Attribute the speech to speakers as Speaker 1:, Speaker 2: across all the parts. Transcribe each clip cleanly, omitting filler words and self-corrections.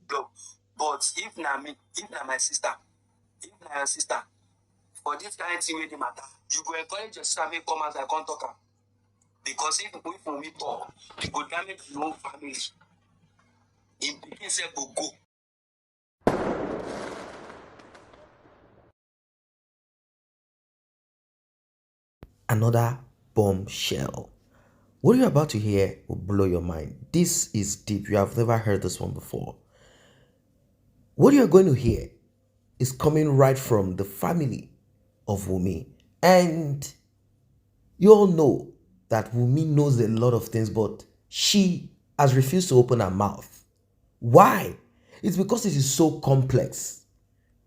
Speaker 1: blow. But if na me, if na my sister, if na your sister, for this kind of thing wey dey matter, you go encourage your sister make come out and come talk am. Because if we talk, you go damage your own family. In pikin sef go go.
Speaker 2: Another bombshell. What you're about to hear will blow your mind. This is deep. You have never heard this one before. What you're going to hear is coming right from the family of Wunmi. And you all know that Wunmi knows a lot of things, but she has refused to open her mouth. Why? It's because it is so complex.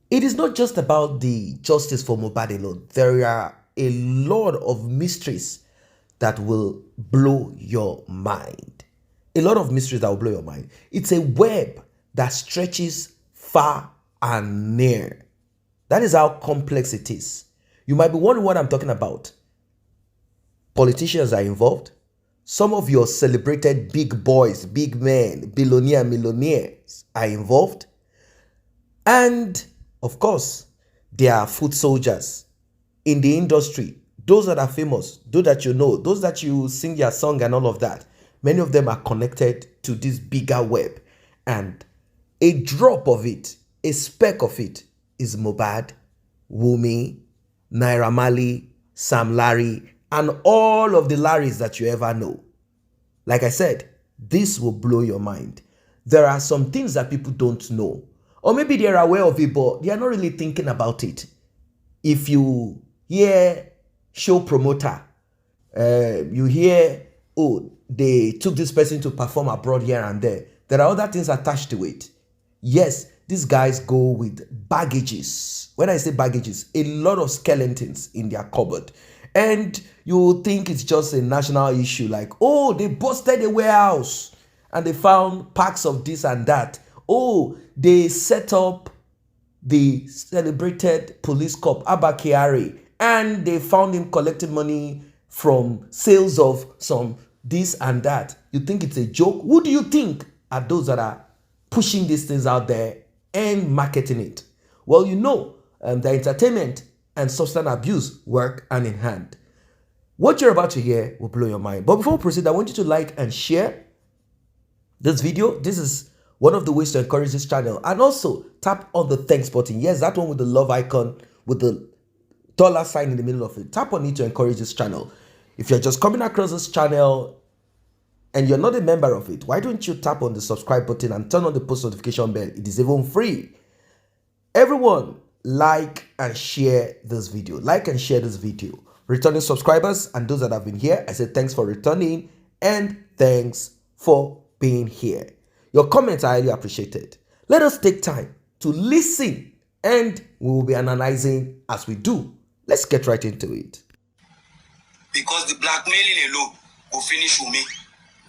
Speaker 2: It is not just about the justice for Mohbad alone. There are a lot of mysteries that will blow your mind. A lot of mysteries that will blow your mind. It's a web that stretches far and near. That is how complex it is. You might be wondering what I'm talking about. Politicians are involved. Some of your celebrated big boys, big men, millionaires are involved. And of course, there are foot soldiers in the industry. Those that are famous, those that you know, those that you sing their song and all of that. Many of them are connected to this bigger web. And a drop of it, a speck of it is Mohbad, Wunmi, Naira Marley, Sam Larry, and all of the Larrys that you ever know. Like I said, this will blow your mind. There are some things that people don't know. Or maybe they're aware of it, but they are not really thinking about it. If you hear show promoter, you hear, oh, they took this person to perform abroad here and there. There are other things attached to it. Yes, these guys go with baggages. When I say baggages, a lot of skeletons in their cupboard. And you think it's just a national issue like, oh, they busted a warehouse and they found packs of this and that. Oh, they set up the celebrated police cop Abba Kyari and they found him collecting money from sales of some this and that. You think it's a joke? Who do you think are those that are pushing these things out there and marketing it? Well, you know, the entertainment and substance abuse work hand in hand. What you're about to hear will blow your mind. But before we proceed, I want you to like and share this video. This is one of the ways to encourage this channel. And also tap on the thanks button. Yes, that one with the love icon with the dollar sign in the middle of it. Tap on it to encourage this channel. If you're just coming across this channel and you're not a member of it, why don't you tap on the subscribe button and turn on the post notification bell? It is even free. Everyone, like and share this video. Like and share this video. Returning subscribers and those that have been here, I say thanks for returning and thanks for being here. Your comments are highly appreciated. Let us take time to listen and we will be analyzing as we do. Let's get right into it.
Speaker 1: Because the blackmailing alone will finish Wunmi.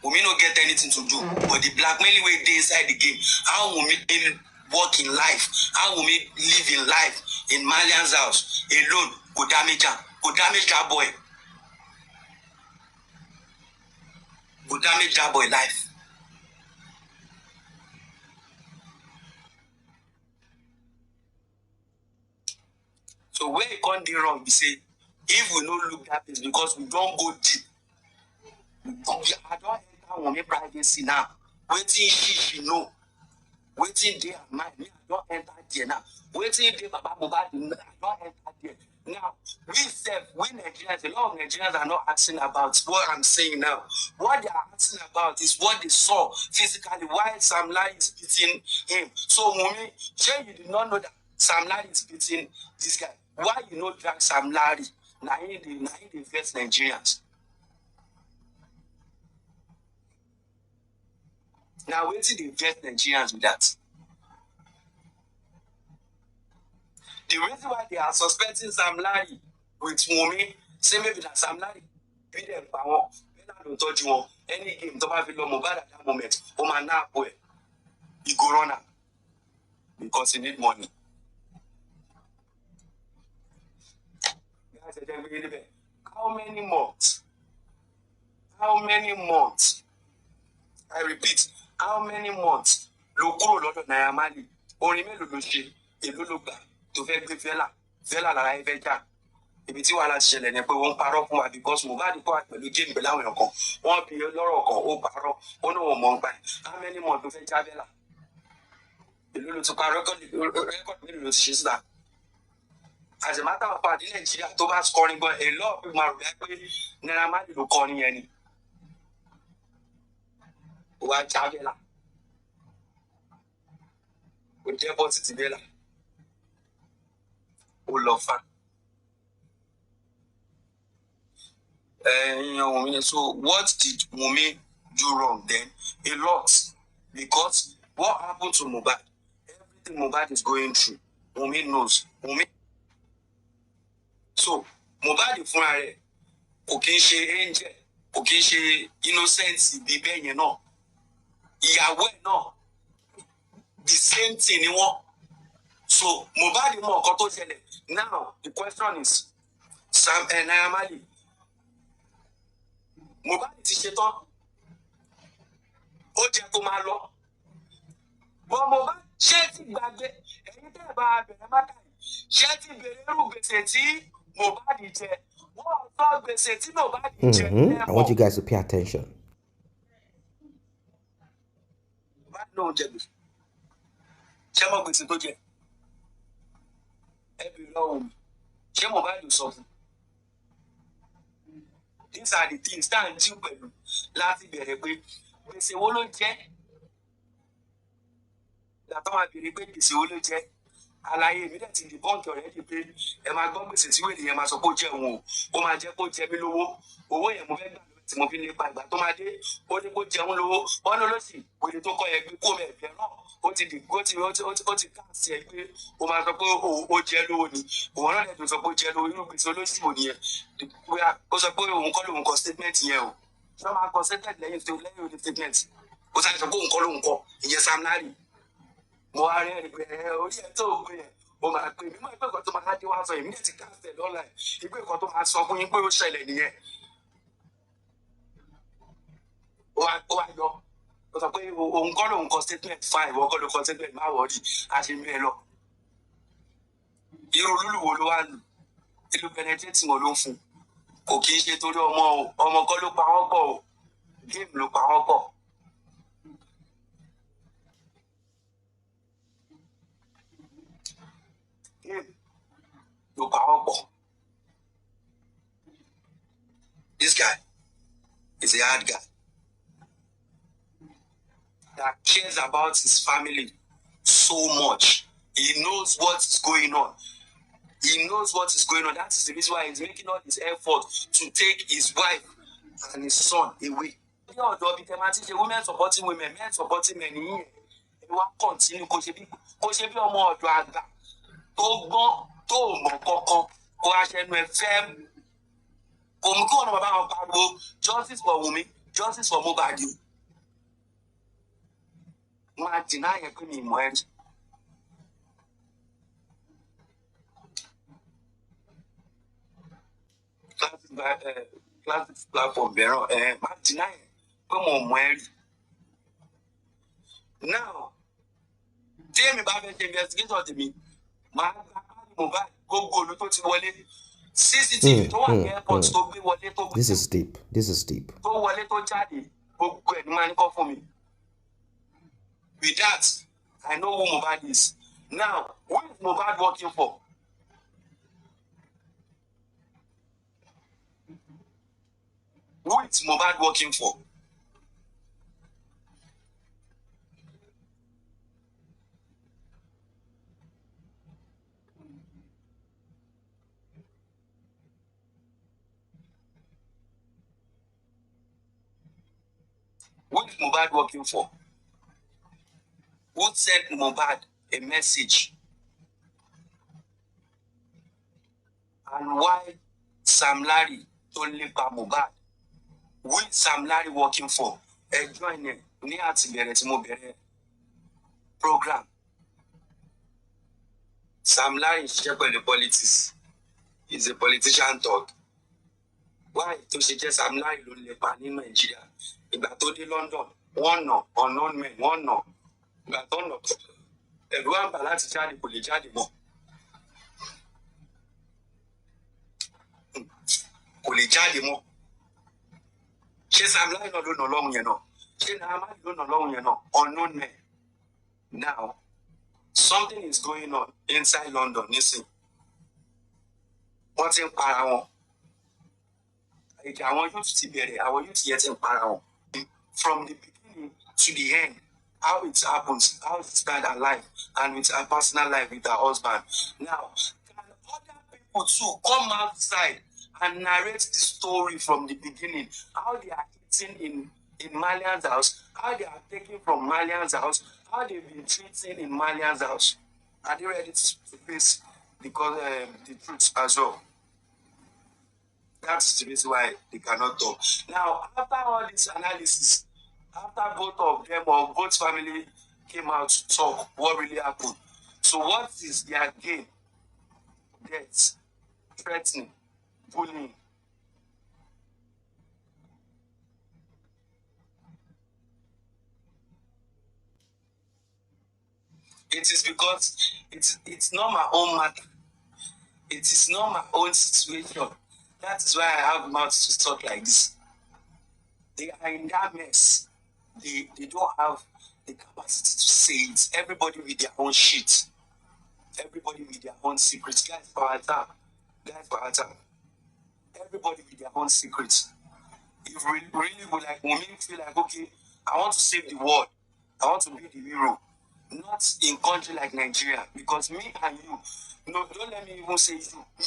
Speaker 1: Wunmi no get anything to do. But the blackmailing wey dey inside the game, how Wunmi work in life, how Wunmi live in life in Malian's house alone go damage am, go damage that boy. Go damage that boy life. So where it can't be wrong, we say, if we no look that place because we don't go deep, I don't enter Wunmi privacy now. Waiting she know. Waiting there mind. Me, I don't enter there now. Waiting there, Baba Mohbad, I don't enter there. Now, we Nigerians, a lot of Nigerians are not asking about what I'm saying now. What they are asking about is what they saw physically, why Sam Larry is beating him. So, Wunmi, sure you did not know that Sam Larry is beating this guy. Why you know drag Sam Larry? Now he the first Nigerians. Now waiting the first Nigerians with that. The reason why they are suspecting Sam Larry with Wunmi, say maybe that Sam Larry beat them power, don't touch you. Any game, don't have Mohbad at that moment. Oh man, now boy, you go run out because you need money. Guys, how many months? How many months? I repeat, how many months ló kúrò lọ́dọ̀ Naira Marley orin mélòó ló ṣe èló ló gbà tó fẹ́ gbé fẹ́là lára ẹ fẹ́ jà ibi tí wàhálà ti ṣẹlẹ̀ ni pé wọ́n ń parọ́ fún wa because Mohbad kọ́ wa pẹ̀lú géèmù pẹ̀lú àwọn èèyàn kan wọ́n bí lọ́rọ̀ kan ó parọ́ ó ní wọn mọ̀ ń gbà how many months ló fẹ́ já fẹ́là èló ló ti pa rẹ́kọ̀dì mélòó ló ti ṣe síta as a matter of fact ní Nàìjíríà tó bá kọrin gan a lot of people máa rò bẹ́ẹ̀ pé Naira Marley ló kọrin yẹn ni ó wá já fẹ́là ó jẹ́ bọ́ọ̀sì ti fẹ́là ó lọ fa. So what did Wunmi do wrong then? A lot. Because what happened to Mohbad? Everything Mohbad is going through, Wunmi knows. So Mohbad fúnra rẹ̀ kò kí ń ṣe angel, kò kí ń ṣe innocent bí bẹ́ẹ̀ yẹn náà. Ìyàwó ẹ̀ náà the same thing ni wọ́n. So Mohbad mọ nǹkan tó ṣẹlẹ̀. Now the question is Naira Marley. Mohbad ti ṣe tán ó jẹ́ kó máa lọ bọ́ Mohbad ṣé ti gbàgbé ẹ̀yin tẹ́ ẹ̀ bá bẹ̀rẹ̀ mátà yìí ṣé ti bèrè irú gbèsè tí Mohbad jẹ wọ́n sọ gbèsè tí Mohbad jẹ
Speaker 2: I want you guys to pay attention.
Speaker 1: Mohbad náà jẹ gbèsè ṣé mọ̀ gbèsè tó jẹ ẹ bèrè lọ́wọ́ mi ṣé Mohbad sọ fún these are the things tá à ń jí pẹ̀lú láti bẹ̀rẹ̀ pé gbèsè wo ló jẹ́ látọ́ máa bèrè pé gbèsè wo ló jẹ́ àlàyé mi dẹ̀ ti di bọ́ǹkì ọ̀rẹ́ di pé ẹ máa gbọ́ gbèsè tí wèrè yẹn máa sọ pé ó jẹ́ òun o ó máa jẹ́ kó jẹ mí lówó owó yẹn mo fẹ́ gbà lọ́wọ́ tí mo fi lè pa ìgbà tó máa dé ó ní kó jẹun lówó wọn ní olóṣì wèrè tó kọ yẹn gbé kó mẹ́ ẹ̀fẹ́ náà ó ti káàsì ẹ pé ó máa sọ pé ó jẹ lówó ni òun náà lẹ́tọ̀ọ́ sọ pé ó jẹ lówó inú gbèsè olóṣì wò nìyẹn ó sọ pé òun kọ́ lòun kọ statement yẹn o ṣé máa kọ statement lẹ́yìn òde statement ó sáré sọ pé òun kọ́ lòun kọ ìyẹn Sam Larry mo wá rí ẹni pé orí ẹ tó gbé yẹn mo máa pè mí mọ ìpè kan tó máa dé wá sọ èmi dẹ̀ ti káàsì lọ́la ìpè kan tó máa sọ fún yín pé ó ṣẹlẹ̀ nìyẹn ó wá yọ ó sọ pé òun kọ́ lòun kọ statement fine ìwọ kọ́ ló kọ statement má wọ̀ọ́dì á ṣe mí ẹ lọ irú lúlù wo ló wà lù ìlú penetrate wọn ló ń fún kò kì í ṣe torí ọmọ kọ́ ló pa wọ́n pọ̀ o géèmù ló pa wọ́n pọ̀. Ló pa wọ́n pọ̀. This guy is a hard guy that cares about his family so much. He knows what is going on. He knows what is going on. That is the reason why he's making all his effort to take his wife and his son away. Women supporting women, men supporting men. He will continue. Kò ṣe bí ọmọ ọ̀dọ̀ àgbà tó gbọ́n tó mọ̀ kankan kó aṣẹ́nu ẹ̀ fẹ́ kò mú kí wọn bá wọn pariwo justice for Wunmi justice for Mohbad máa dìnnà yẹn pé mi ìmọ̀ ẹ̀ jù. Classic platform bẹ̀rẹ̀ máa dìnnà yẹn pé mo mọ̀ ẹ́ rí. Now tí èmi bá fẹ́ ṣe investigation tèmi máa gba káàdì Mohbad gbogbo olú tó ti wọlé CCTV tó wà ní airport tó gbé wọlé tó gbé.
Speaker 2: This is deep. This is deep.
Speaker 1: Tó wọlé tó jáde gbogbo ẹ̀ ní máa ń kọ́ fún mi. With that, I know who Mohbad is. Now, who is Mohbad working for? Who is Mohbad working for? Who is Mohbad working for? Who sent Mohbad a message? And why Sam Larry told Lepa Mohbad? Who is Sam Larry working for? Join him. Ní àtìbẹ̀rẹ̀ tí mo bẹ̀rẹ̀ program. Sam Larry ṣiṣẹ́ pẹ̀lú politics. He's a politician talk. Why tó ṣe jẹ́ Sam Larry ló Lepa ní Nàìjíríà? Ìgbà tó dé London, wọ́n nà unknown men, wọ́n nà. ìgbà tó ń lọ ẹ̀rù àǹbà láti jáde kò lè jáde mọ́ kò lè jáde mọ́ ṣé Sam Larry náà ló nà lọ́hùn yẹn náà ṣé Naamani ló nà lọ́hùn yẹn náà unknown men. Now something is going on inside London nísìn wọ́n ti ń para wọn ìjà àwọn youth ti bẹ̀rẹ̀ àwọn youth yẹn ti ń para wọn from the beginning to the end how it happens how it start her life and with her personal life with her husband. Now can other people too come outside and narrate the story from the beginning how they are eating in Malian's house, how they are taking from Malian's house, how they've been treating in Malian's house. Are they ready to face the truth as well? That's the reason why they cannot talk. Now, after all this analysis, after both of them or both family came out to talk what really happened. So what is their gain? Death, threatening, bullying. It is because it's not my own matter. It is not my own situation. That is why I have mouth to talk like this. They are in that mess. They don't have the capacity to say it. Everybody with their own shit. Everybody with their own secrets. Guys, power time. Everybody with their own secrets. If we really would like Wunmi feel like, okay, I want to save the world. I want to be the hero. Not in country like Nigeria. Because me and you, no, don't let me even say you. Me,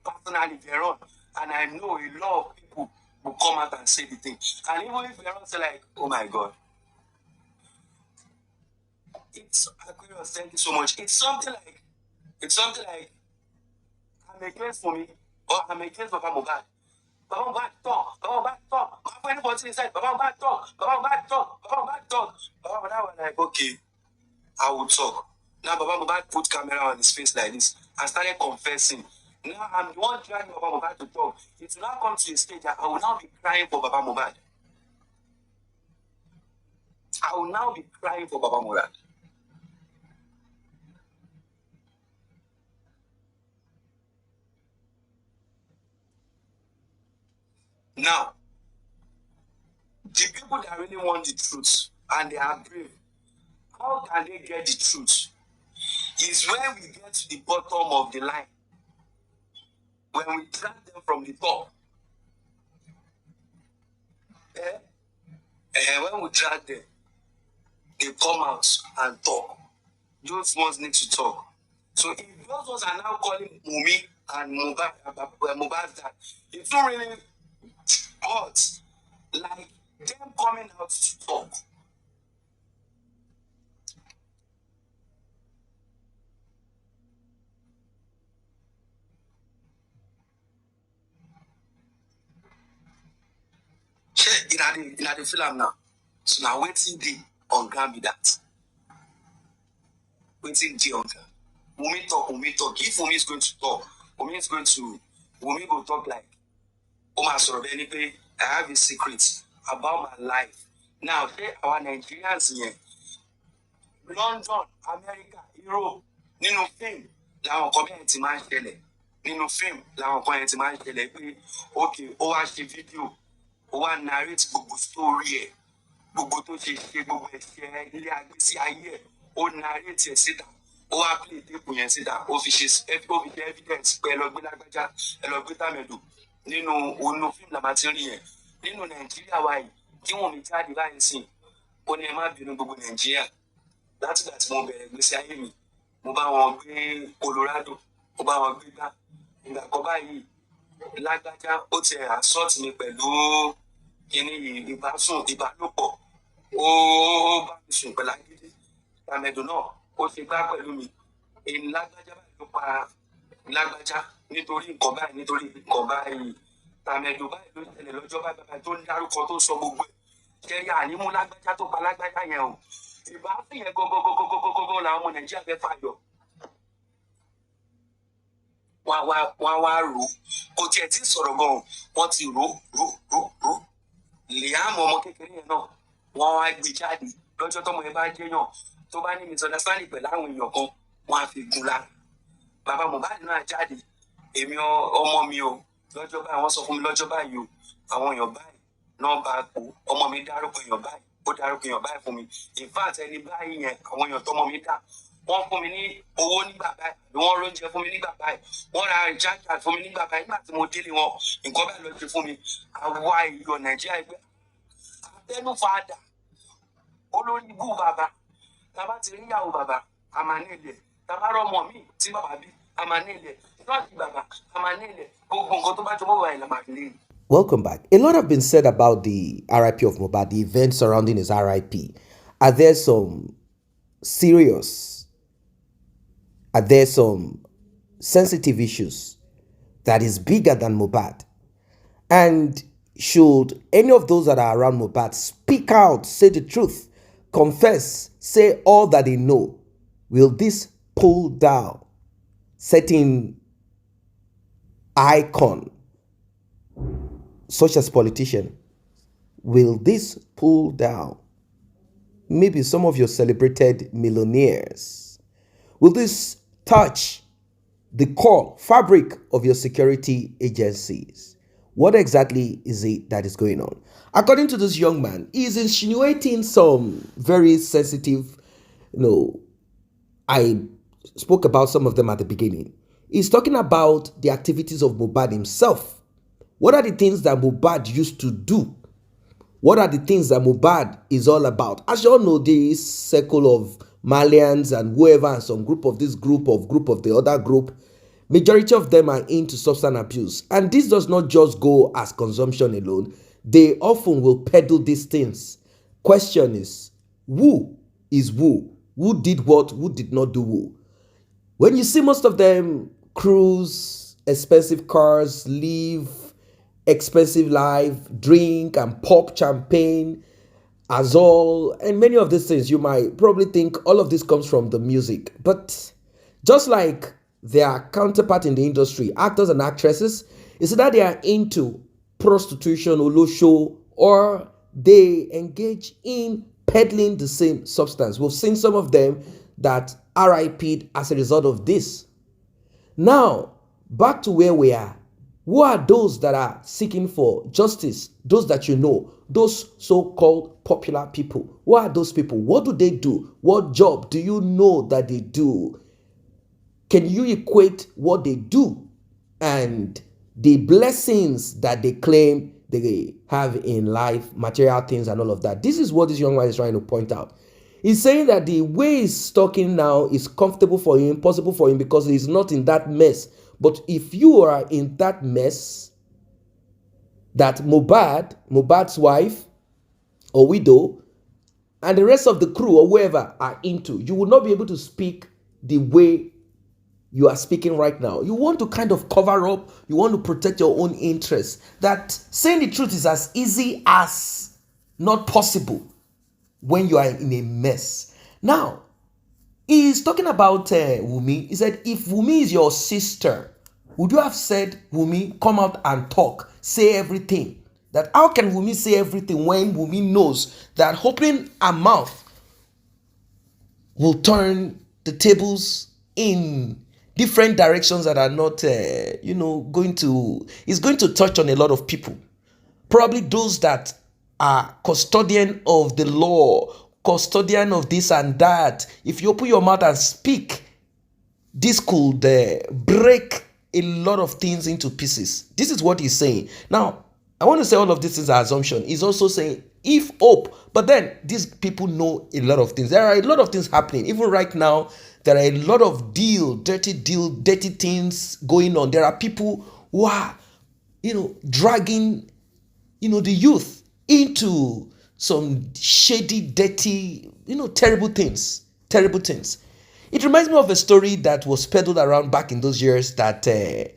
Speaker 1: personally, Veron, and I know a lot of people will come out and say the thing. And even if Veron say like, oh my God, it's Aquarius, thank you so much. It's something like I'm against for me, or I'm against Papa Mohbad. Papa Mohbad talk, my friend was inside, Papa Mohbad talk. Papa Mohbad was like, okay, I will talk. Now Papa Mohbad put camera on his face like this and started confessing. Now I'm the one trying Papa Mohbad to talk. It will now come to a stage that I will now be crying for Papa Mohbad. Now, the people that really want the truth and they are brave, how can they get the truth? Is when we get to the bottom of the line, when we drag them from the top. When we drag them, they come out and talk. Those ones need to talk. So if those ones are now calling Wunmi and Mohbad that, it's not really hot. Like them coming out to talk. In the film now. So now waiting day on ground be that. Waiting day on ground. Wunmi talk. If Wunmi is going to talk, Wunmi go talk like, oh my sorry, anyway, I have a secret about my life. Now, say our Nigerians here, London, America, Europe, nínú film làwọn kan bẹ́ẹ̀ ti máa ń ṣẹlẹ̀. Nínú film làwọn kan yẹn ti máa ń ṣẹlẹ̀ pé okay, ó wá ṣe fídíò, ó wá narrate gbogbo story ẹ̀, gbogbo tó ṣe gbogbo ẹ̀ṣẹ̀ ilé agbésí ayé ẹ̀, ó narrate ẹ̀ síta, ó wá play tape yẹn síta, ó fi ṣe evidence pé ẹ lọ gbé lágbájá, ẹ lọ gbé tàmẹ̀dò. Nínú fíìmù làmá ti rí yẹn. Nínú Nàìjíríà wa yìí, kí Wunmi jáde báyìí sìn, ó ní ẹ má bínú gbogbo Nàìjíríà. Látìgbà tí mo bẹ̀rẹ̀ ìgbésí ayé mi, mo bá wọn gbé Colorado, mo bá wọn gbé gbá. Ìgbà kan báyìí, lágbájá ó ti assault mi pẹ̀lú kíní ìbálòpọ̀. Ó bá mi sùn pẹ̀lú agídí. Tàmẹ̀dò náà, ó ṣe gbá pẹ̀lú mi. Èyí lágbájá báyìí ló pa lágbájá nítorí nǹkan báyìí. Tàmẹ̀dò báyìí ló ṣẹlẹ̀ lọ́jọ́ báyìí tó ń dárúkọ tó sọ gbogbo ẹ̀. Kẹ́rí ànímú lágbájá tó pa lágbájá yẹn o. Ìbáfin yẹn gógógógógógógó làwọn ọmọ Nàìjíríà fẹ́ fàyọ. Wọ́n wá rò ó. Kò tiẹ̀ tí ì sọ̀rọ̀ gan-an. Wọ́n ti rò ó. Liam ọmọ kékeré yẹn náà, wọ́n wá gbé jáde. lọ́jọ́ tọ́mọ ẹ bá jẹ́yàn tó bá ní misunderstanding pẹ̀lú àwọn èèyàn kan wọ́n á fi gun lára. Bàbá Mohbad náà jáde èmi ọmọ mi o lọ́jọ́ báyìí wọ́n sọ fún mi lọ́jọ́ báyìí o àwọn èèyàn báyìí náà bá kó ọmọ mi dárúkọ èèyàn báyìí ó dárúkọ èèyàn báyìí fún mi in fact ẹni báyìí yẹn àwọn èèyàn tọmọ mi dá wọ́n fún mi ní owó nígbà báyìí wọ́n róúnjẹ fún mi nígbà báyìí wọ́n ra recharge card fún mi nígbà báyìí nígbà tí mo délé wọn nǹkan báyìí ló ṣe fún mi àwa èèyàn Nàìjíríà ẹgbẹ́ abẹ́nú fàdà olórí ibú bàbá tàbá ti rí ìyàwó bàbá a máa ní ilẹ̀ tàbá rọmọ mi tí bàbá bí a máa ní ilẹ̀ lọ́ọ̀dì bàbá a máa ní ilẹ̀ gbogbo nǹkan tó bá jọ mọ́ bàbá máa fi lé.
Speaker 2: Welcome back. A lot have been said about the RIP of Mohbad, the events surrounding his RIP. Are there some serious, are there some sensitive issues that is bigger than Mohbad? And should any of those that are around Mohbad speak out, say the truth, confess, say all that they know? Will this pull down certain icon, such as politician? Will this pull down maybe some of your celebrated millionaires? Will this touch the core fabric of your security agencies? What exactly is it that is going on? According to this young man, he is insinuating some very sensitive, I spoke about some of them at the beginning. He's talking about the activities of Mohbad himself. What are the things that Mohbad used to do? What are the things that Mohbad is all about? As you all know, this circle of Malians and whoever, and some group of this group of the other group, majority of them are into substance abuse. And this does not just go as consumption alone. They often will peddle these things. Question is who is who? Who did what? Who did not do who? When you see most of them cruise, expensive cars, live expensive life, drink and pop champagne, azole, and many of these things, you might probably think all of this comes from the music. But just like their counterpart in the industry, actors and actresses, is that they are into prostitution, olosho, or they engage in peddling the same substance. We've seen some of them that RIP'd as a result of this. Now, back to where we are. Who are those that are seeking for justice? Those that you know, those so-called popular people. Who are those people? What do they do? What job do you know that they do? Can you equate what they do and the blessings that they claim they have in life, material things and all of that? This is what this young man is trying to point out. He's saying that the way he's talking now is comfortable for him, possible for him, because he's not in that mess. But if you are in that mess that Mohbad's wife or widow, and the rest of the crew or whoever are into, you will not be able to speak the way you are speaking right now. You want to kind of cover up, you want to protect your own interests. That saying the truth is as easy as not possible when you are in a mess. Now, he's talking about Wunmi. He said, if Wunmi is your sister, would you have said, Wunmi, come out and talk, say everything? That how can Wunmi say everything when Wunmi knows that opening her mouth will turn the tables in different directions that are not, is going to touch on a lot of people. Probably those that are custodian of the law, custodian of this and that. If you open your mouth and speak, this could break a lot of things into pieces. This is what he's saying. Now, I want to say all of this is an assumption. He's also saying, if hope, but then these people know a lot of things. There are a lot of things happening. Even right now, there are a lot of dirty things going on. There are people who are, dragging, the youth into some shady, dirty, terrible things. It reminds me of a story that was peddled around back in those years that the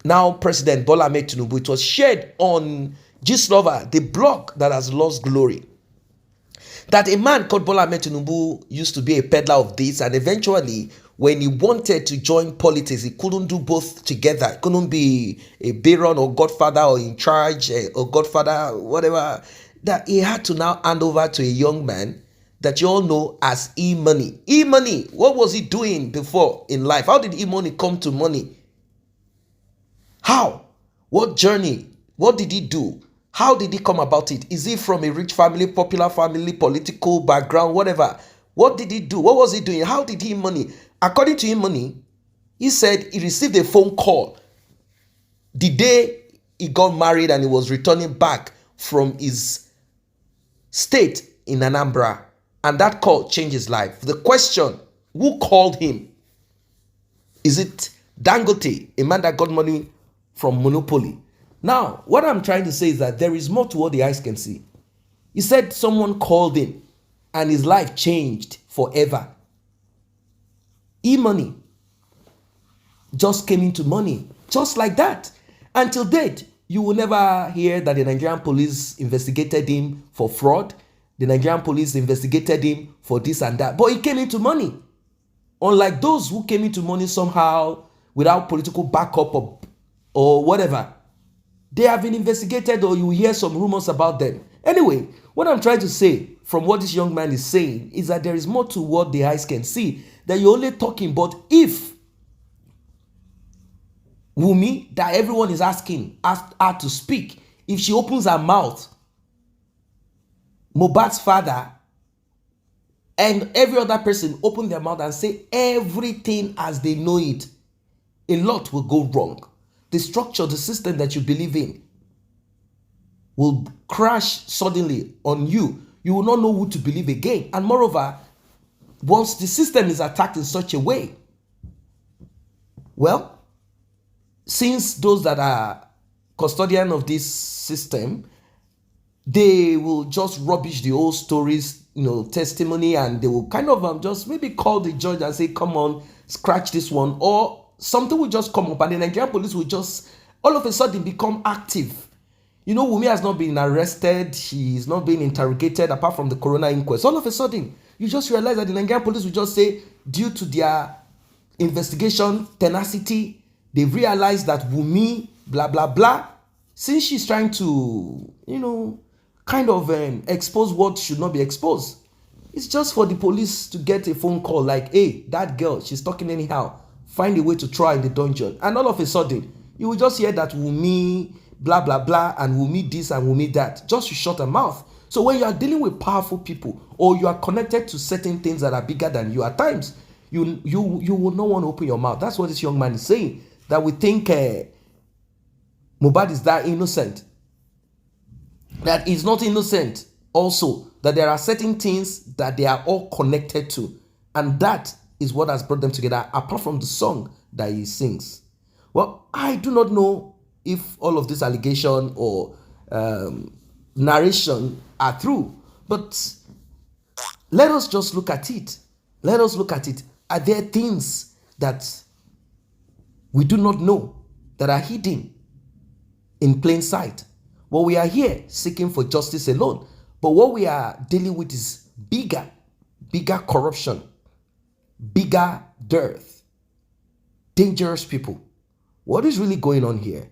Speaker 2: now President Bola Ahmed Tinubu, it was shared on Gistlover, the blog that has lost glory. That a man called Bola Ahmed Tinubu used to be a peddler of this, and eventually when he wanted to join politics, he couldn't do both together. He couldn't be a baron or godfather or in charge or godfather, whatever. That he had to now hand over to a young man that you all know as E-Money. E-Money, what was he doing before in life? How did E-Money come to money? How? What journey? What did he do? How did he come about it? Is he from a rich family, popular family, political background, whatever? What did he do? What was he doing? How did he money? According to E-Money, he said he received a phone call the day he got married and he was returning back from his state in Anambra, and that call changed his life. The question, who called him? Is it Dangote, a man that got money from Monopoly? Now, what I'm trying to say is that there is more to what the eyes can see. He said someone called him and his life changed forever. E-Money just came into money, just like that. Until date, you will never hear that the Nigerian police investigated him for fraud. The Nigerian police investigated him for this and that. But he came into money. Unlike those who came into money somehow without political backup or whatever, they have been investigated, or you hear some rumors about them. Anyway, what I'm trying to say from what this young man is saying is that there is more to what the eyes can see, that you're only talking. But if Wunmi, that everyone is asking, asked her to speak, if she opens her mouth, Mohbad's father and every other person open their mouth and say everything as they know it, a lot will go wrong. The structure, the system that you believe in will crash suddenly on you. You will not know who to believe again. And moreover, once the system is attacked in such a way, well, since those that are custodian of this system, they will just rubbish the old stories, testimony, and they will kind of just maybe call the judge and say, come on, scratch this one, or something will just come up and the Nigerian police will just all of a sudden become active. Wunmi has not been arrested, she is not being interrogated apart from the coroner inquest. All of a sudden, you just realize that the Nigerian police will just say, due to their investigation tenacity, they've realized that Wunmi, blah, blah, blah, since she's trying to, kind of expose what should not be exposed. It's just for the police to get a phone call like, hey, that girl, she's talking anyhow. Find a way to try in the dungeon. And all of a sudden, you will just hear that Wunmi, blah, blah, blah, and Wunmi this and Wunmi that, just to shut her mouth. So when you are dealing with powerful people, or you are connected to certain things that are bigger than you at times, you will not want to open your mouth. That's what this young man is saying. That we think Mohbad is that innocent. That is not innocent also. That there are certain things that they are all connected to. And that is what has brought them together, apart from the song that he sings. Well, I do not know if all of this allegation or narration are true. But let us just look at it. Let us look at it. Are there things that we do not know that are hidden in plain sight? Well, we are here seeking for justice alone. But what we are dealing with is bigger corruption, bigger dearth, dangerous people. What is really going on here?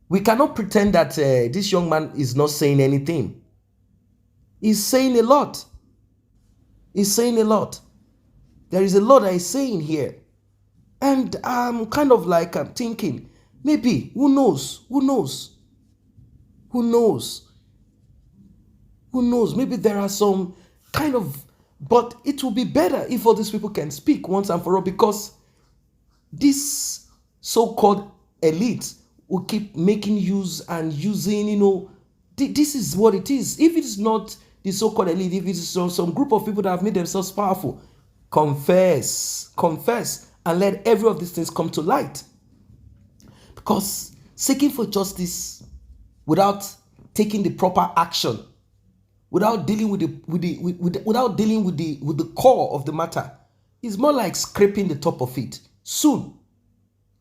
Speaker 2: We cannot pretend that this young man is not saying anything. He's saying a lot. He's saying a lot. There is a lot that he's saying here. And I'm kind of like, I'm thinking, maybe, who knows? Who knows? Who knows? Who knows? Maybe there are some kind of, but it will be better if all these people can speak once and for all, because this so-called elite will keep making use and using, this is what it is. If it is not the so-called elite, if it is some group of people that have made themselves powerful, confess, and let every of these things come to light. Because seeking for justice without taking the proper action, without dealing with the core of the matter, is more like scraping the top of it. Soon,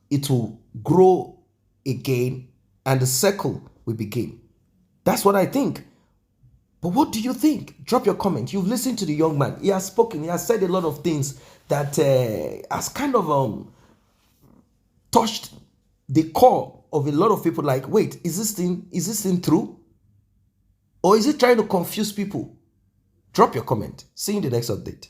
Speaker 2: it will grow again, and the circle will begin. That's what I think. But what do you think? Drop your comment. You've listened to the young man. He has spoken. He has said a lot of things that has kind of touched the core of a lot of people. Like, wait, is this thing true? Or is it trying to confuse people? Drop your comment. See you in the next update.